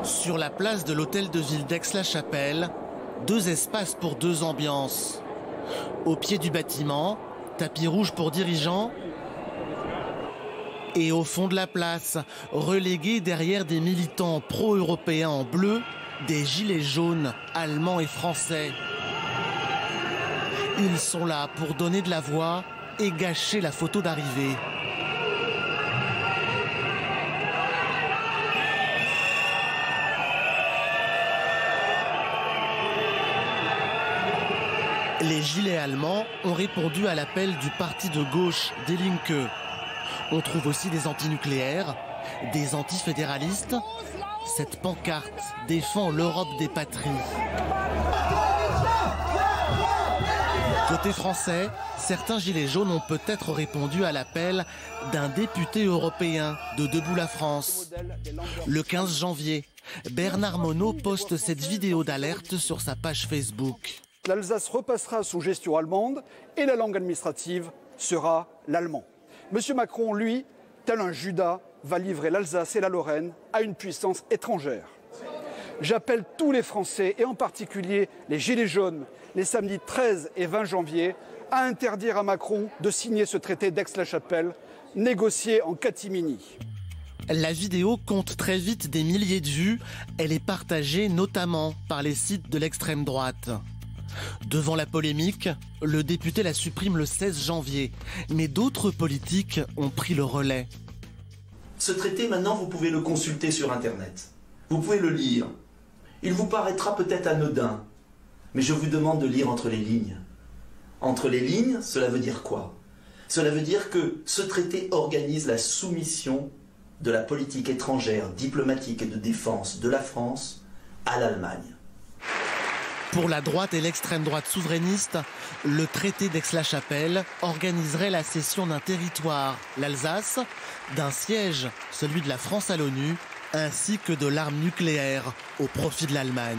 Sur la place de l'hôtel de ville d'Aix-la-Chapelle, 2 espaces pour 2 ambiances. Au pied du bâtiment, tapis rouge pour dirigeants. Et au fond de la place, relégués derrière des militants pro-européens en bleu, des gilets jaunes allemands et français. Ils sont là pour donner de la voix et gâcher la photo d'arrivée. Les gilets allemands ont répondu à l'appel du parti de gauche Die Linke. On trouve aussi des antinucléaires, des antifédéralistes. Cette pancarte défend l'Europe des patries. Côté français, certains gilets jaunes ont peut-être répondu à l'appel d'un député européen de Debout la France. Le 15 janvier, Bernard Monod poste cette vidéo d'alerte sur sa page Facebook. L'Alsace repassera sous gestion allemande et la langue administrative sera l'allemand. Monsieur Macron, lui, tel un Judas, va livrer l'Alsace et la Lorraine à une puissance étrangère. J'appelle tous les Français, et en particulier les Gilets jaunes, les samedis 13 et 20 janvier, à interdire à Macron de signer ce traité d'Aix-la-Chapelle, négocié en catimini. La vidéo compte très vite des milliers de vues. Elle est partagée notamment par les sites de l'extrême droite. Devant la polémique, le député la supprime le 16 janvier. Mais d'autres politiques ont pris le relais. Ce traité, maintenant, vous pouvez le consulter sur Internet. Vous pouvez le lire. Il vous paraîtra peut-être anodin, mais je vous demande de lire entre les lignes. Entre les lignes, cela veut dire quoi? Cela veut dire que ce traité organise la soumission de la politique étrangère, diplomatique et de défense de la France à l'Allemagne. Pour la droite et l'extrême droite souverainiste, le traité d'Aix-la-Chapelle organiserait la cession d'un territoire, l'Alsace, d'un siège, celui de la France à l'ONU, ainsi que de l'arme nucléaire au profit de l'Allemagne.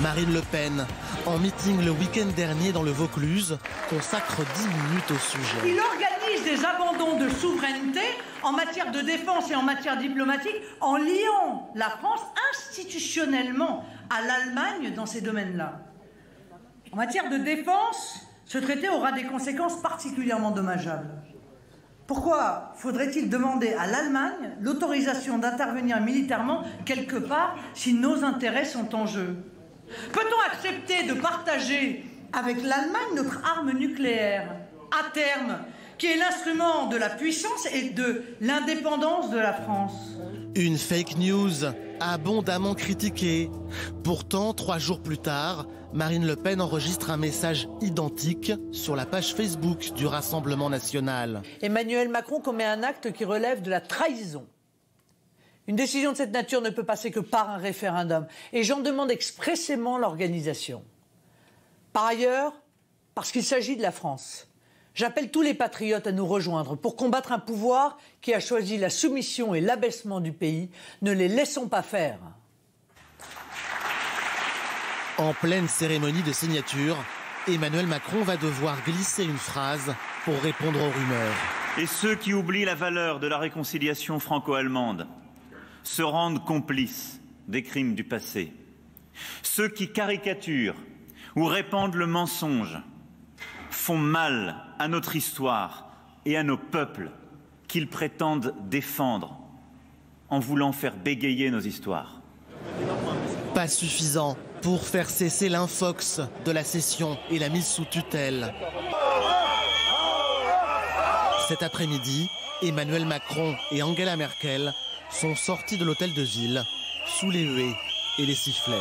Marine Le Pen, en meeting le week-end dernier dans le Vaucluse, consacre 10 minutes au sujet. Il organise des abandons de souveraineté en matière de défense et en matière diplomatique en liant la France institutionnellement à l'Allemagne dans ces domaines-là. En matière de défense, ce traité aura des conséquences particulièrement dommageables. Pourquoi faudrait-il demander à l'Allemagne l'autorisation d'intervenir militairement quelque part si nos intérêts sont en jeu? Peut-on accepter de partager avec l'Allemagne notre arme nucléaire, à terme, qui est l'instrument de la puissance et de l'indépendance de la France? Une fake news abondamment critiquée. Pourtant, 3 jours plus tard, Marine Le Pen enregistre un message identique sur la page Facebook du Rassemblement national. Emmanuel Macron commet un acte qui relève de la trahison. Une décision de cette nature ne peut passer que par un référendum. Et j'en demande expressément l'organisation. Par ailleurs, parce qu'il s'agit de la France, j'appelle tous les patriotes à nous rejoindre pour combattre un pouvoir qui a choisi la soumission et l'abaissement du pays. Ne les laissons pas faire. En pleine cérémonie de signature, Emmanuel Macron va devoir glisser une phrase pour répondre aux rumeurs. Et ceux qui oublient la valeur de la réconciliation franco-allemande se rendent complices des crimes du passé. Ceux qui caricaturent ou répandent le mensonge font mal à notre histoire et à nos peuples qu'ils prétendent défendre en voulant faire bégayer nos histoires. Pas suffisant pour faire cesser l'infox de la cession et la mise sous tutelle. Cet après-midi, Emmanuel Macron et Angela Merkel sont sortis de l'hôtel de ville sous les huées et les sifflets.